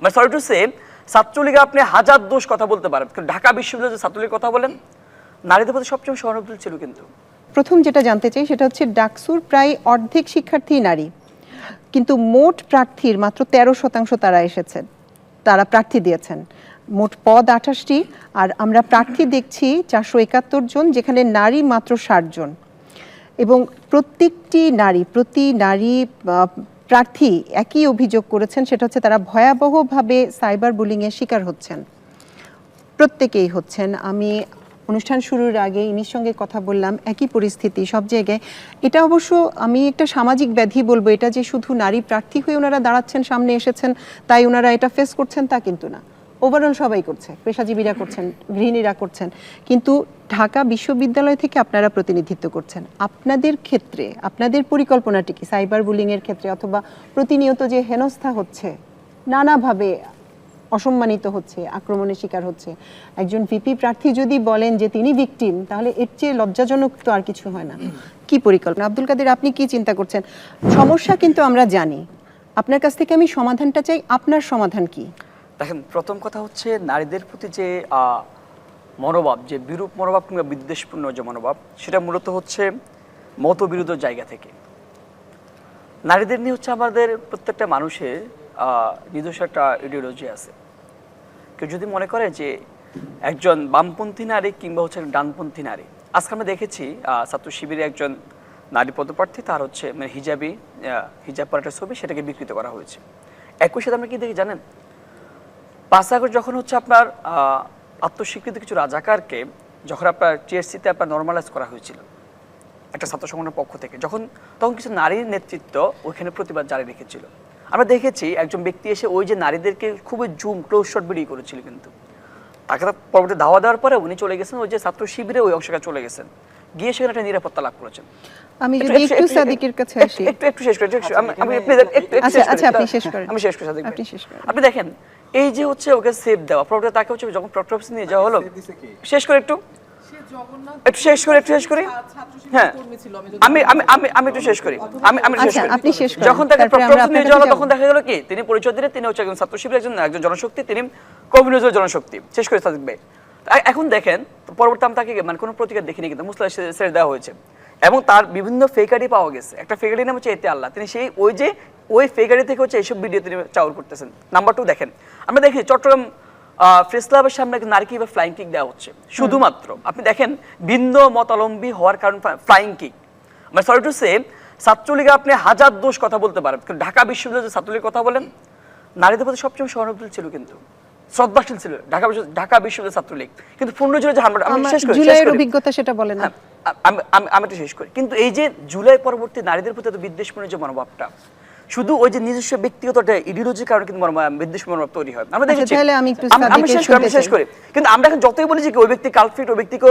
মানে sorry to say ছাত্রলীগে আপনি হাজার দোষ কথা বলতে পারেন, কিন্তু ঢাকা বিশ্ববিদ্যালয়ে যে ছাত্রলীগের কথা বলেন, নারীদের প্রতি সবচেয়ে সহানুভূতি ছিল। কিন্তু প্রথম যেটা জানতে চাই সেটা হচ্ছে ডাকসুর প্রায় অর্ধেক শিক্ষার্থী নারী, কিন্তু মোট প্রার্থীর মাত্র 13% তারা এসেছেন, তারা প্রার্থী দিয়েছেন। মোট পদ 28টি, আর আমরা প্রার্থী দেখছি 471 জন, যেখানে নারী মাত্র 60 জন। এবং প্রতি নারী প্রার্থী একই অভিযোগ করেছেন, সেটা হচ্ছে তারা ভয়াবহভাবে সাইবার বুলিংয়ের শিকার হচ্ছেন, প্রত্যেকেই হচ্ছেন। আমি অনুষ্ঠান শুরুর আগে ইনির সঙ্গে কথা বললাম, একই পরিস্থিতি সব জায়গায়। এটা অবশ্য আমি একটা সামাজিক ব্যাধি বলবো, এটা যে শুধু নারী প্রার্থী হয়ে ওনারা দাঁড়াচ্ছেন, সামনে এসেছেন, তাই ওনারা এটা ফেস করছেন তা কিন্তু না। ওভারঅল সবাই করছে, পেশাজীবীরা করছেন, গৃহিণীরা করছেন। কিন্তু ঢাকা বিশ্ববিদ্যালয় থেকে আপনারা প্রতিনিধিত্ব করছেন, আপনাদের ক্ষেত্রে আপনাদের পরিকল্পনাটি কি সাইবার বুলিংয়ের ক্ষেত্রে, অথবা প্রতিনিয়ত যে হেনস্থা হচ্ছে, নানাভাবে অসম্মানিত হচ্ছে, আক্রমণের শিকার হচ্ছে, একজন ভিপি প্রার্থী যদি বলেন যে তিনি ভিকটিম, তাহলে এর চেয়ে লজ্জাজনক তো আর কিছু হয় না। কি পরিকল্পনা? আব্দুল কাদের, আপনি কি চিন্তা করছেন? সমস্যা কিন্তু আমরা জানি, আপনার কাছ থেকে আমি সমাধানটা চাই, আপনার সমাধান কি? দেখেন, প্রথম কথা হচ্ছে নারীদের প্রতি যে মনোভাব, যে বিরূপ মনোভাব কিংবা বিদ্বেষপূর্ণ যে মনোভাব, সেটা মূলত হচ্ছে মতবিরোধ জায়গা থেকে। নারীদের নিয়ে হচ্ছে আমাদের প্রত্যেকটা মানুষের নিজস্ব একটা ইডিওলজি আছে। কেউ যদি মনে করে যে একজন বামপন্থী নারী কিংবা হচ্ছে ডানপন্থী নারী, আজকে আমরা দেখেছি ছাত্র শিবিরে একজন নারী পদপ্রার্থী, তার হচ্ছে মানে হিজাব পরা একটা ছবি, সেটাকে বিকৃত করা হয়েছে। একই সাথে আমরা কি দেখি জানেন, 5 আগস্ট যখন হচ্ছে আপনার আত্মস্বীকৃত কিছু রাজাকারকে যখন আপনার টিএসসিতে আপনার নর্মালাইজ করা হয়েছিল একটা ছাত্র সংগঠনের পক্ষ থেকে, তখন কিছু নারীর নেতৃত্ব ওইখানে প্রতিবাদ জারি রেখেছিল। আমরা দেখেছি একজন ব্যক্তি এসে ওই যে নারীদেরকে খুবই ক্লোজ শট ভিডিও করেছিল, কিন্তু তাকে পরবর্তী ধাওয়া দেওয়ার পরে উনি চলে গেছেন ওই যে ছাত্র শিবিরে ওই অংশটা চলে গেছেন, গিয়ে সেখানে একটা নিরাপত্তা লাভ করেছেন। আমি যদি একটু সাদিকের কাছে আসি, একটু শেষ করি, আমি শেষ করি। আপনি দেখেন, এই যে হচ্ছে ওকে সেভ দেওয়া, পরবর্তী তাকে হচ্ছে যখন প্রক্টর অফিসে নিয়ে যাওয়া হলো, শেষ করে একটু শেষ করি। হ্যাঁ, আমি একটু শেষ করি, আপনি শেষ করেন। যখন তাকে প্রক্টর অফিসে নিয়ে যাওয়া হলো, তখন দেখা গেল কি তিনি পরিচয় দিলেন তিনি হচ্ছে একজন ছাত্র শিবিরের একজন জনশক্তি, তিনি কমিউনিস্টের জনশক্তি। শেষ করে সাদিক ভাই, এখন দেখেন পরবর্তী আমি তাকে মানে কোনো প্রতিকার দেখিনি, কিন্তু মুসলা ছেড়ে দেওয়া হয়েছে এবং তার বিভিন্ন ফেক আইডি পাওয়া গেছে। একটা ফেক আইডি নাম হচ্ছে এতে আল্লাহ, তিনি সেই ওই ফেক আইডি থেকে হচ্ছে এইসব ভিডিও তিনি চাউর করতেছেন। নাম্বার 2 দেখেন, আমরা দেখি চট্টগ্রাম প্রেস ক্লাবের সামনে একজন নারীকে এবার ফ্লাইং কিক দেওয়া হচ্ছে, শুধুমাত্র আপনি দেখেন ভিন্ন মতাবলম্বী হওয়ার কারণে ফ্লাইং কিক। মানে সরি টু সে ছাত্রলীগে আপনি হাজার দোষ কথা বলতে পারেন, কিন্তু ঢাকা বিশ্ববিদ্যালয়ে ছাত্রলীগের কথা বলেন, নারীদের প্রতি সবচেয়ে সহানুভূতি ছিল, কিন্তু শ্রদ্ধাশীল ছিল ঢাকা বিশ্ববিদ্যালয় ছাত্রলীগ। কিন্তু 15 জুলাই যে হামলা, আমি শেষ করি, জুলাইয়ের অভিজ্ঞতা সেটা বলেন না, আমি একটু শেষ করি। কিন্তু এই যে জুলাই পরবর্তী নারীদের প্রতি এত বিদ্বেষপূর্ণ যে মনোভাবটা, শুধু ওই যে নিজস্ব ব্যক্তিগত বিডিওলজির কারণে কিন্তু বিদ্বেষ মনোভাব তৈরি হয়। আমরা দেখেছি, আমি শেষ করি। কিন্তু আমরা এখন যতই বলি যে ওই ব্যক্তি কালফিট, ওই ব্যক্তিকে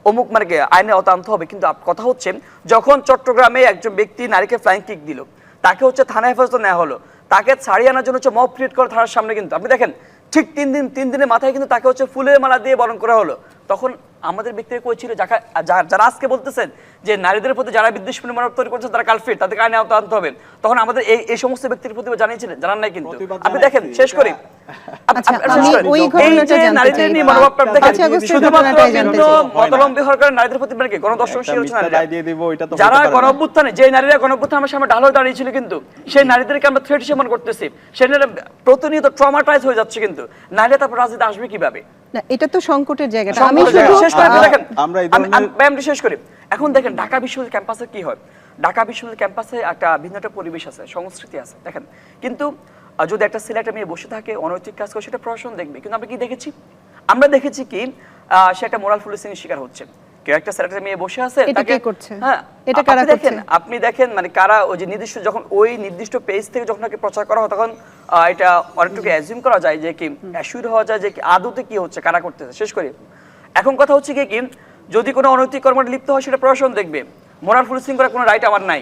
অমুক মানে আইনের আওতা আনতে হবে, কিন্তু কথা হচ্ছে যখন চট্টগ্রামে একজন ব্যক্তি নারীকে ফ্লাইং কিক দিল, তাকে হচ্ছে থানা হেফাজতে নেওয়া হলো, তাকে ছাড়িয়ে আনার জন্য হচ্ছে মব ক্রিয়েট করা থানার সামনে, কিন্তু আপনি দেখেন ঠিক 3 দিনের মাথায় কিন্তু তাকে হচ্ছে ফুলের মালা দিয়ে বরণ করা হলো। তখন আমাদের ব্যক্তিরা কই ছিল, যারা আজকে বলতেছেন যে নারীদের প্রতি যারা বিদ্বেষপূর্ণ মনোভাব তৈরি করছেন তারা কালফিট, তাদেরকে আইনে আওতা আনতে হবে, তখন আমাদের এই সমস্ত ব্যক্তির প্রতি জানিয়েছিলেন, জানান নাই। কিন্তু আপনি দেখেন, শেষ করি, যারা গণঅভ্যুত্থানে যে নারীরা গণঅভ্যুত্থানের সামনে ঢাল হয়ে দাঁড়িয়েছিল, কিন্তু সেই নারীদেরকে আমরা থ্রেট হিসেবে মনে করতেছি, সেই নারীরা প্রতিনিয়ত ট্রমাটাইজ হয়ে যাচ্ছে, কিন্তু নারীরা তারপর রাজনীতি আসবে কিভাবে? না, এটা তো সংকটের জায়গাটা। আমি শেষ করি। এখন দেখেন ঢাকা বিশ্ববিদ্যালয় ক্যাম্পাসে কি হয়, ঢাকা বিশ্ববিদ্যালয় ক্যাম্পাসে একটা ভিন্ন একটা পরিবেশ আছে, সংস্কৃতি আছে। দেখেন, কিন্তু যদি একটা ছেলে একটা মেয়ে বসে থাকে অনৈতিক কাজ করে, সেটা প্রশাসন দেখবে, কিন্তু আমরা কি দেখেছি? আমরা দেখেছি কি সে একটা মোরাল পুলিশিং এর শিকার হচ্ছে। কেউ একটা ছেলে একটা মেয়ে বসে আছে, তাকে হ্যাঁ, এটা কারা দেখেন, আপনি দেখেন মানে কারা ওই যে নির্দিষ্ট যখন ওই নির্দিষ্ট পেজ থেকে যখন তাকে প্রচার করা হয়, তখন এটা অনেকটুকু অ্যাজিউম করা যায় যে কি অ্যাসিউর হওয়া যায় যে আদতে কি হচ্ছে, কারা করতেছে। শেষ করি, এখন কথা হচ্ছে কি যদি কোনো অনৈতিক কর্মে লিপ্ত হয় সেটা প্রশাসন দেখবে, মোরাল পুলিশিং করার কোনো রাইট আমার নাই।